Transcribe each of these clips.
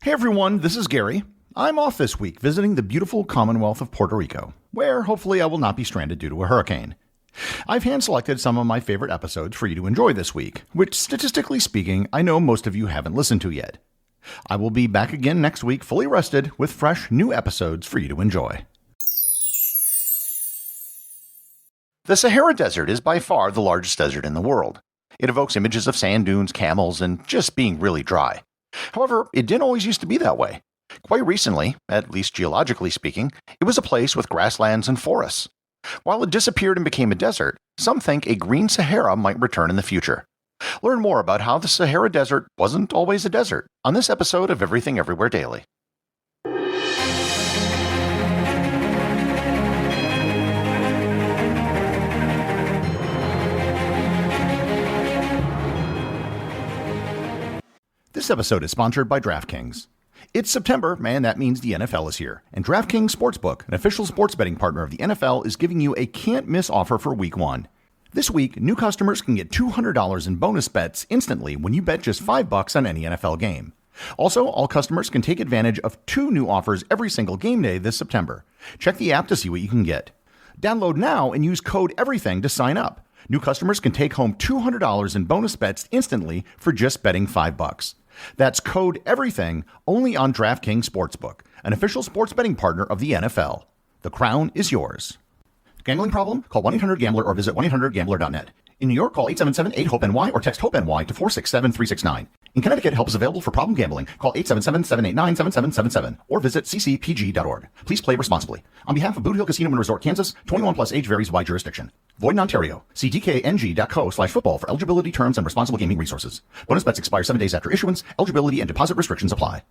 Hey everyone, this is Gary. I'm off this week visiting the beautiful Commonwealth of Puerto Rico, where hopefully I will not be stranded due to a hurricane. I've hand-selected some of my favorite episodes for you to enjoy this week, which, statistically speaking, I know most of you haven't listened to yet. I will be back again next week fully rested with fresh new episodes for you to enjoy. The Sahara Desert is by far the largest desert in the world. It evokes images of sand dunes, camels, and just being really dry. However, it didn't always used to be that way. Quite recently, at least geologically speaking, it was a place with grasslands and forests. While it disappeared and became a desert, some think a green Sahara might return in the future. Learn more about how the Sahara Desert wasn't always a desert on this episode of Everything Everywhere Daily. This episode is sponsored by DraftKings. It's September, and that means the NFL is here. And DraftKings Sportsbook, an official sports betting partner of the NFL, is giving you a can't-miss offer for Week 1. This week, new customers can get $200 in bonus bets instantly when you bet just $5 on any NFL game. Also, all customers can take advantage of 2 new offers every single game day this September. Check the app to see what you can get. Download now and use code EVERYTHING to sign up. New customers can take home $200 in bonus bets instantly for just betting $5. That's code EVERYTHING only on DraftKings Sportsbook, an official sports betting partner of the NFL. The crown is yours. Gambling problem? Call 1-800-GAMBLER or visit 1-800-GAMBLER.net. In New York, call 877-8-HOPE-NY or text HOPE-NY to 467-369. In Connecticut, help is available for problem gambling. Call 877-789-7777 or visit ccpg.org. Please play responsibly. On behalf of Boot Hill Casino and Resort, Kansas, 21 plus age varies by jurisdiction. Void in Ontario. See dkng.co/football for eligibility terms and responsible gaming resources. Bonus bets expire 7 days after issuance. Eligibility and deposit restrictions apply.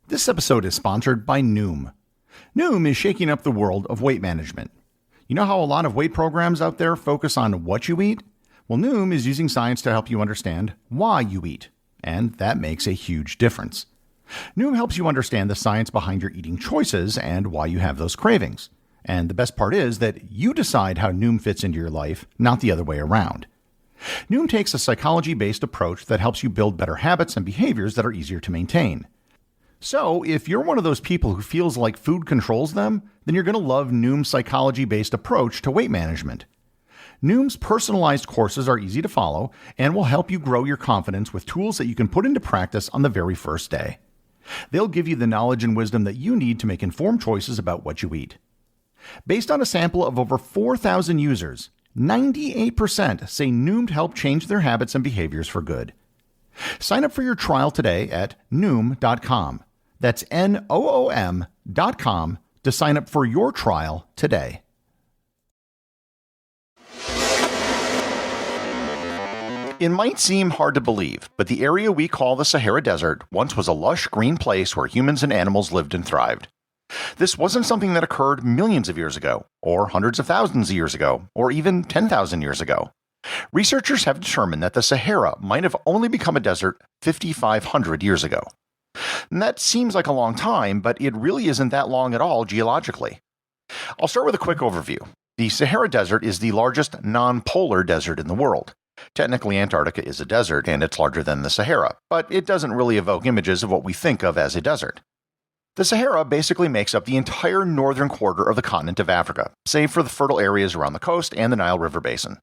This episode is sponsored by Noom. Noom is shaking up the world of weight management. You know how a lot of weight programs out there focus on what you eat? Well, Noom is using science to help you understand why you eat, and that makes a huge difference. Noom helps you understand the science behind your eating choices and why you have those cravings. And the best part is that you decide how Noom fits into your life, not the other way around. Noom takes a psychology-based approach that helps you build better habits and behaviors that are easier to maintain. So, if you're one of those people who feels like food controls them, then you're going to love Noom's psychology-based approach to weight management. Noom's personalized courses are easy to follow and will help you grow your confidence with tools that you can put into practice on the very first day. They'll give you the knowledge and wisdom that you need to make informed choices about what you eat. Based on a sample of over 4,000 users, 98% say Noom helped change their habits and behaviors for good. Sign up for your trial today at Noom.com. That's Noom.com to sign up for your trial today. It might seem hard to believe, but the area we call the Sahara Desert once was a lush green place where humans and animals lived and thrived. This wasn't something that occurred millions of years ago, or hundreds of thousands of years ago, or even 10,000 years ago. Researchers have determined that the Sahara might have only become a desert 5,500 years ago. And that seems like a long time, but it really isn't that long at all geologically. I'll start with a quick overview. The Sahara Desert is the largest non-polar desert in the world. Technically, Antarctica is a desert, and it's larger than the Sahara, but it doesn't really evoke images of what we think of as a desert. The Sahara basically makes up the entire northern quarter of the continent of Africa, save for the fertile areas around the coast and the Nile River basin.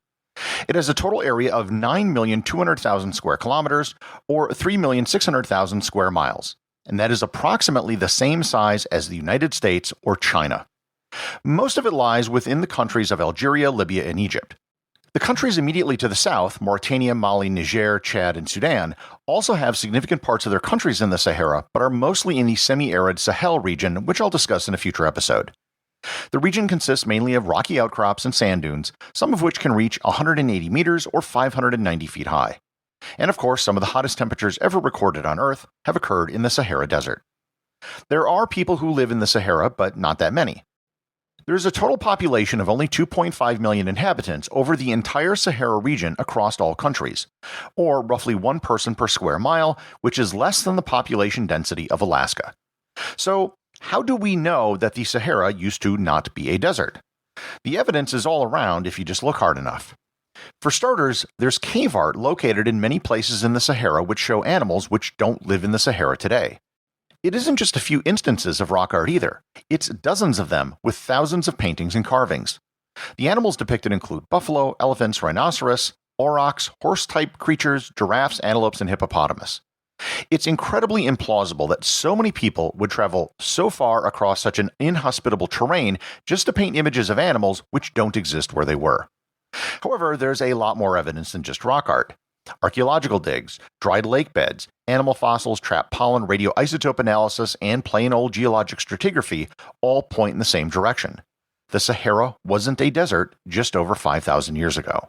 It has a total area of 9,200,000 square kilometers, or 3,600,000 square miles, and that is approximately the same size as the United States or China. Most of it lies within the countries of Algeria, Libya, and Egypt. The countries immediately to the south, Mauritania, Mali, Niger, Chad, and Sudan, also have significant parts of their countries in the Sahara, but are mostly in the semi-arid Sahel region, which I'll discuss in a future episode. The region consists mainly of rocky outcrops and sand dunes, some of which can reach 180 meters or 590 feet high. And of course, some of the hottest temperatures ever recorded on Earth have occurred in the Sahara Desert. There are people who live in the Sahara, but not that many. There is a total population of only 2.5 million inhabitants over the entire Sahara region across all countries, or roughly 1 person per square mile, which is less than the population density of Alaska. So, how do we know that the Sahara used to not be a desert? The evidence is all around if you just look hard enough. For starters, there's cave art located in many places in the Sahara which show animals which don't live in the Sahara today. It isn't just a few instances of rock art either. It's dozens of them with thousands of paintings and carvings. The animals depicted include buffalo, elephants, rhinoceros, aurochs, horse-type creatures, giraffes, antelopes, and hippopotamus. It's incredibly implausible that so many people would travel so far across such an inhospitable terrain just to paint images of animals which don't exist where they were. However, there's a lot more evidence than just rock art. Archaeological digs, dried lake beds, animal fossils, trapped pollen, radioisotope analysis, and plain old geologic stratigraphy all point in the same direction. The Sahara wasn't a desert just over 5,000 years ago.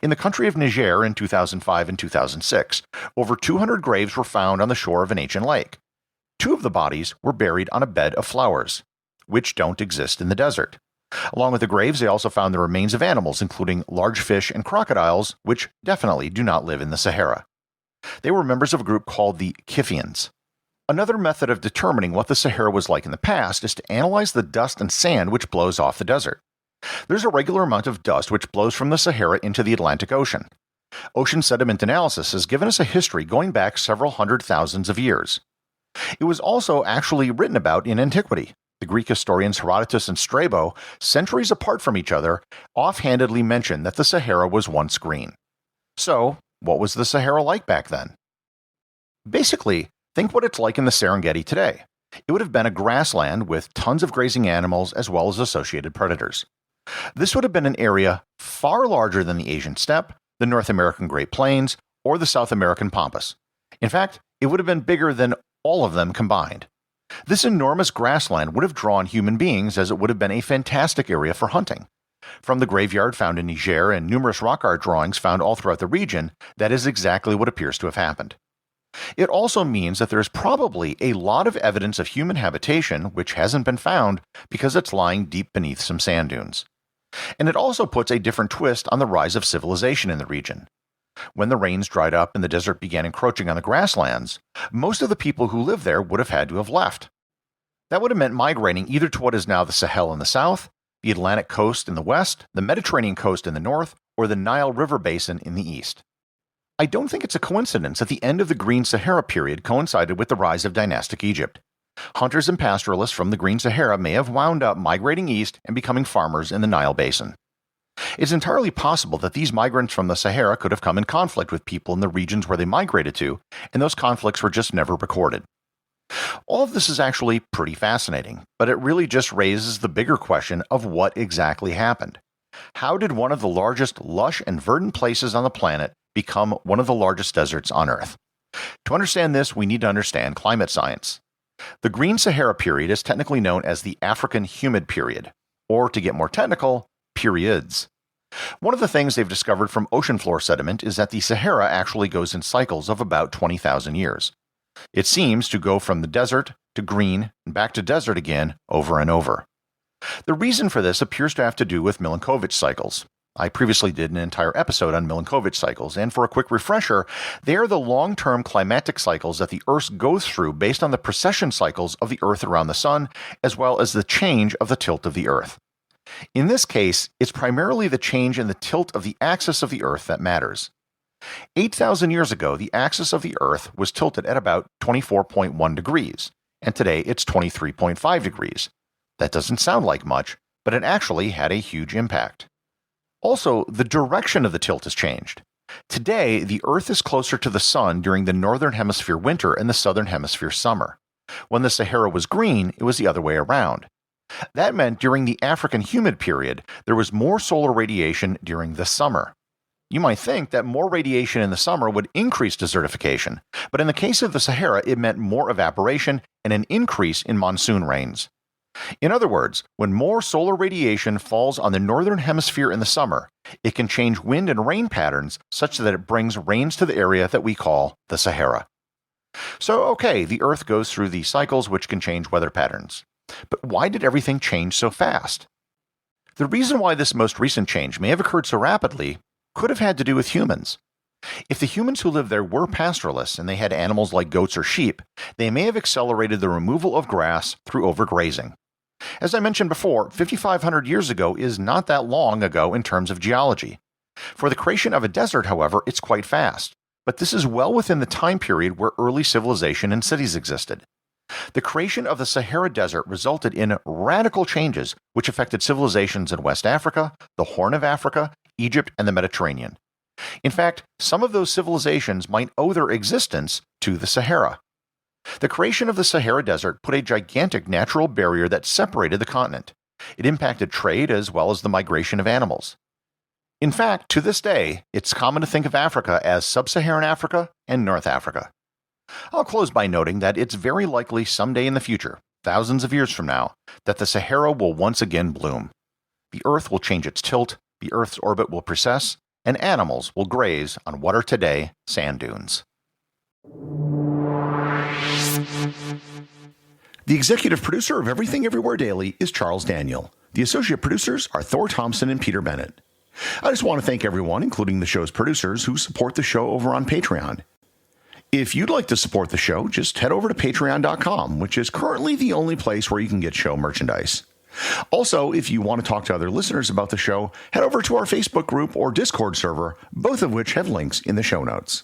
In the country of Niger in 2005 and 2006, over 200 graves were found on the shore of an ancient lake. 2 of the bodies were buried on a bed of flowers, which don't exist in the desert. Along with the graves, they also found the remains of animals, including large fish and crocodiles, which definitely do not live in the Sahara. They were members of a group called the Kiffians. Another method of determining what the Sahara was like in the past is to analyze the dust and sand which blows off the desert. There's a regular amount of dust which blows from the Sahara into the Atlantic Ocean. Ocean sediment analysis has given us a history going back several hundred thousands of years. It was also actually written about in antiquity. The Greek historians Herodotus and Strabo, centuries apart from each other, offhandedly mention that the Sahara was once green. So, what was the Sahara like back then? Basically, think what it's like in the Serengeti today. It would have been a grassland with tons of grazing animals as well as associated predators. This would have been an area far larger than the Asian steppe, the North American Great Plains, or the South American pampas. In fact, it would have been bigger than all of them combined. This enormous grassland would have drawn human beings as it would have been a fantastic area for hunting. From the graveyard found in Niger and numerous rock art drawings found all throughout the region, that is exactly what appears to have happened. It also means that there is probably a lot of evidence of human habitation which hasn't been found because it's lying deep beneath some sand dunes. And it also puts a different twist on the rise of civilization in the region. When the rains dried up and the desert began encroaching on the grasslands, most of the people who lived there would have had to have left. That would have meant migrating either to what is now the Sahel in the south, the Atlantic coast in the west, the Mediterranean coast in the north, or the Nile River basin in the east. I don't think it's a coincidence that the end of the Green Sahara period coincided with the rise of dynastic Egypt. Hunters and pastoralists from the Green Sahara may have wound up migrating east and becoming farmers in the Nile basin. It's entirely possible that these migrants from the Sahara could have come in conflict with people in the regions where they migrated to, and those conflicts were just never recorded. All of this is actually pretty fascinating, but it really just raises the bigger question of what exactly happened. How did one of the largest lush and verdant places on the planet become one of the largest deserts on Earth? To understand this, we need to understand climate science. The Green Sahara period is technically known as the African Humid Period, or to get more technical, periods. One of the things they've discovered from ocean floor sediment is that the Sahara actually goes in cycles of about 20,000 years. It seems to go from the desert to green and back to desert again over and over. The reason for this appears to have to do with Milankovitch cycles. I previously did an entire episode on Milankovitch cycles, and for a quick refresher, they are the long-term climatic cycles that the Earth goes through based on the precession cycles of the Earth around the Sun, as well as the change of the tilt of the Earth. In this case, it's primarily the change in the tilt of the axis of the Earth that matters. 8,000 years ago, the axis of the Earth was tilted at about 24.1 degrees, and today it's 23.5 degrees. That doesn't sound like much, but it actually had a huge impact. Also, the direction of the tilt has changed. Today, the Earth is closer to the Sun during the Northern Hemisphere winter and the Southern Hemisphere summer. When the Sahara was green, it was the other way around. That meant during the African Humid Period, there was more solar radiation during the summer. You might think that more radiation in the summer would increase desertification, but in the case of the Sahara, it meant more evaporation and an increase in monsoon rains. In other words, when more solar radiation falls on the northern hemisphere in the summer, it can change wind and rain patterns such that it brings rains to the area that we call the Sahara. So, okay, the Earth goes through these cycles which can change weather patterns. But why did everything change so fast? The reason why this most recent change may have occurred so rapidly could have had to do with humans. If the humans who lived there were pastoralists and they had animals like goats or sheep, they may have accelerated the removal of grass through overgrazing. As I mentioned before, 5,500 years ago is not that long ago in terms of geology. For the creation of a desert, however, it's quite fast. But this is well within the time period where early civilization and cities existed. The creation of the Sahara Desert resulted in radical changes which affected civilizations in West Africa, the Horn of Africa, Egypt, and the Mediterranean. In fact, some of those civilizations might owe their existence to the Sahara. The creation of the Sahara Desert put a gigantic natural barrier that separated the continent. It impacted trade as well as the migration of animals. In fact, to this day, it's common to think of Africa as Sub-Saharan Africa and North Africa. I'll close by noting that it's very likely someday in the future, thousands of years from now, that the Sahara will once again bloom. The Earth will change its tilt, the Earth's orbit will precess, and animals will graze on what are today sand dunes. The executive producer of Everything Everywhere Daily is Charles Daniel. The associate producers are Thor Thompson and Peter Bennett. I just want to thank everyone, including the show's producers, who support the show over on Patreon. If you'd like to support the show, just head over to patreon.com, which is currently the only place where you can get show merchandise. Also, if you want to talk to other listeners about the show, head over to our Facebook group or Discord server, both of which have links in the show notes.